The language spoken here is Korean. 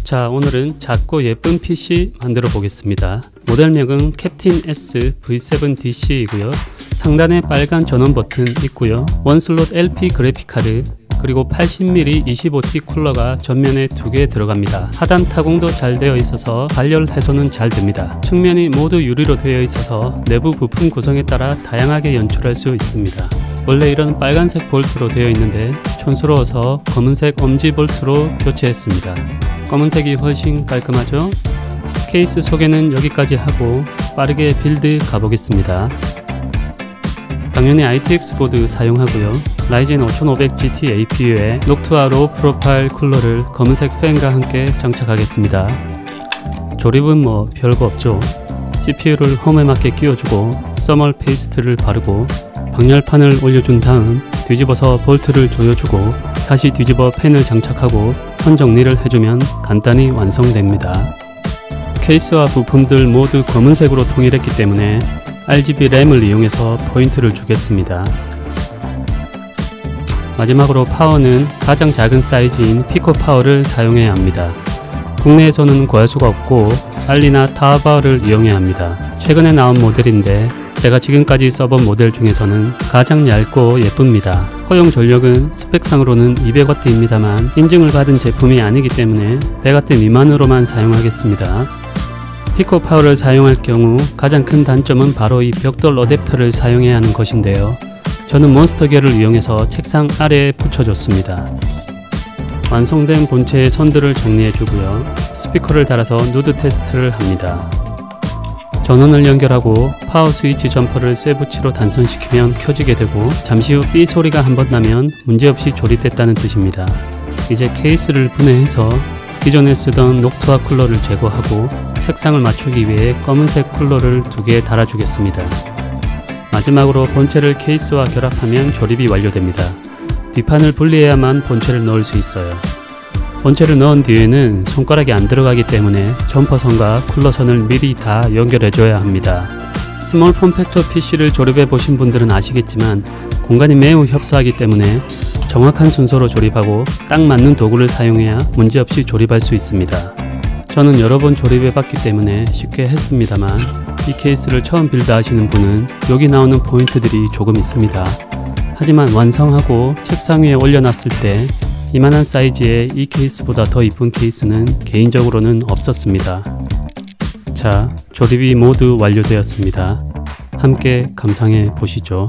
자, 오늘은 작고 예쁜 PC 만들어 보겠습니다. 모델명은 캡틴 S V7DC 이고요. 상단에 빨간 전원 버튼 있고요. 원슬롯 LP 그래픽카드 그리고 80mm 25T 쿨러가 전면에 2개 들어갑니다. 하단 타공도 잘 되어 있어서 발열 해소는 잘 됩니다. 측면이 모두 유리로 되어 있어서 내부 부품 구성에 따라 다양하게 연출할 수 있습니다. 원래 이런 빨간색 볼트로 되어 있는데 촌스러워서 검은색 엄지 볼트로 교체했습니다. 검은색이 훨씬 깔끔하죠? 케이스 소개는 여기까지 하고 빠르게 빌드 가보겠습니다. 당연히 ITX 보드 사용하고요. 라이젠 5500GT APU에 녹투아 로우 프로파일 쿨러를 검은색 팬과 함께 장착하겠습니다. 조립은 뭐 별거 없죠. CPU를 홈에 맞게 끼워주고 써멀 페이스트를 바르고 방열판을 올려준 다음 뒤집어서 볼트를 조여주고 다시 뒤집어 팬을 장착하고 선 정리를 해주면 간단히 완성됩니다. 케이스와 부품들 모두 검은색으로 통일했기 때문에 RGB 램을 이용해서 포인트를 주겠습니다. 마지막으로 파워는 가장 작은 사이즈인 피코 파워를 사용해야 합니다. 국내에서는 구할 수가 없고 알리나 타오바오를 이용해야 합니다. 최근에 나온 모델인데 제가 지금까지 써본 모델 중에서는 가장 얇고 예쁩니다. 허용 전력은 스펙상으로는 200W입니다만 인증을 받은 제품이 아니기 때문에 100W 미만으로만 사용하겠습니다. 피코 파워를 사용할 경우 가장 큰 단점은 바로 이 벽돌 어댑터를 사용해야 하는 것인데요. 저는 몬스터 계를 이용해서 책상 아래에 붙여줬습니다. 완성된 본체의 선들을 정리해주고요. 스피커를 달아서 누드 테스트를 합니다. 전원을 연결하고 파워 스위치 점퍼를 쇠붙이로 단선시키면 켜지게 되고 잠시 후 삐 소리가 한번 나면 문제없이 조립됐다는 뜻입니다. 이제 케이스를 분해해서 기존에 쓰던 녹투아 쿨러를 제거하고 색상을 맞추기 위해 검은색 쿨러를 2개 달아주겠습니다. 마지막으로 본체를 케이스와 결합하면 조립이 완료됩니다. 뒷판을 분리해야만 본체를 넣을 수 있어요. 본체를 넣은 뒤에는 손가락이 안 들어가기 때문에 점퍼선과 쿨러선을 미리 다 연결해 줘야 합니다. 스몰 폼팩터 PC를 조립해 보신 분들은 아시겠지만 공간이 매우 협소하기 때문에 정확한 순서로 조립하고 딱 맞는 도구를 사용해야 문제없이 조립할 수 있습니다. 저는 여러 번 조립해 봤기 때문에 쉽게 했습니다만 이 케이스를 처음 빌드 하시는 분은 여기 나오는 포인트들이 조금 있습니다. 하지만 완성하고 책상 위에 올려놨을 때 이만한 사이즈의 이 케이스보다 더 이쁜 케이스는 개인적으로는 없었습니다. 자, 조립이 모두 완료되었습니다. 함께 감상해 보시죠.